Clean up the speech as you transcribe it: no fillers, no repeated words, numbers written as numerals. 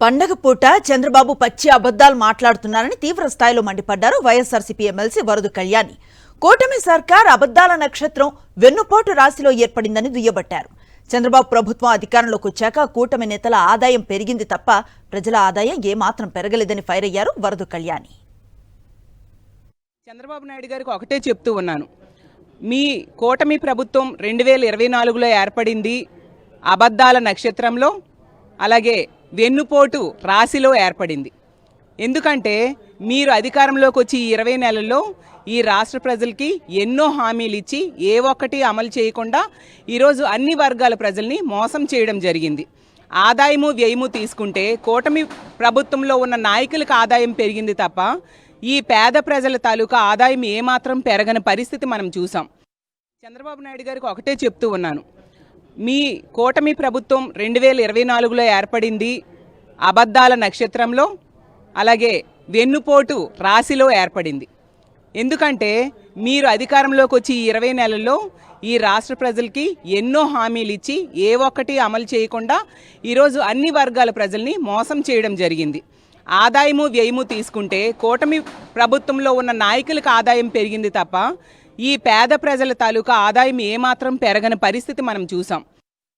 పండగ పూట చంద్రబాబు పచ్చి అబద్దాలు మాట్లాడుతున్నారని తీవ్ర స్థాయిలో మండిపడ్డారు వైఎస్ఆర్సీపీ ఎమ్మెల్సీ వరదు కళ్యాణి. కూటమి సర్కార్ అబద్దాల నక్షత్రం వెన్నుపోటు రాశిలో ఏర్పడిందని దుయ్యబట్టారు. చంద్రబాబు ప్రభుత్వం అధికారంలోకి వచ్చాక కూటమి నేతల ఆదాయం పెరిగింది తప్ప ప్రజల ఆదాయం ఏమాత్రం పెరగలేదని ఫైర్ అయ్యారు వరదు కళ్యాణి. చంద్రబాబు నాయుడు గారికి ఒకటే చెప్తూ ఉన్నాను, మీ కూటమి ప్రభుత్వం 2024లో ఏర్పడింది అబద్దాల నక్షత్రంలో, అలాగే వెన్నుపోటు రాశిలో ఏర్పడింది. ఎందుకంటే మీరు అధికారంలోకి వచ్చి 20 నెలల్లో ఈ రాష్ట్ర ప్రజలకి ఎన్నో హామీలు ఇచ్చి ఏ ఒక్కటి అమలు చేయకుండా ఈరోజు అన్ని వర్గాల ప్రజల్ని మోసం చేయడం జరిగింది. ఆదాయము వ్యయము తీసుకుంటే కూటమి ప్రభుత్వంలో ఉన్న నాయకులకు ఆదాయం పెరిగింది తప్ప ఈ పేద ప్రజల తాలూకా ఆదాయం ఏమాత్రం పెరగని పరిస్థితి మనం చూసాం. చంద్రబాబు నాయుడు గారికి ఒకటే చెప్తూ ఉన్నాను, మీ కూటమి ప్రభుత్వం 2024లో ఏర్పడింది అబద్దాల నక్షత్రంలో, అలాగే వెన్నుపోటు రాశిలో ఏర్పడింది. ఎందుకంటే మీరు అధికారంలోకి వచ్చి 20 నెలల్లో ఈ రాష్ట్ర ప్రజలకి ఎన్నో హామీలు ఇచ్చి ఏ ఒక్కటి అమలు చేయకుండా ఈరోజు అన్ని వర్గాల ప్రజల్ని మోసం చేయడం జరిగింది. ఆదాయము వ్యయము తీసుకుంటే కూటమి ప్రభుత్వంలో ఉన్న నాయకులకు ఆదాయం పెరిగింది తప్ప ఈ పేద ప్రజల తాలూకా ఆదాయం ఏమాత్రం పెరగని పరిస్థితి మనం చూసాం.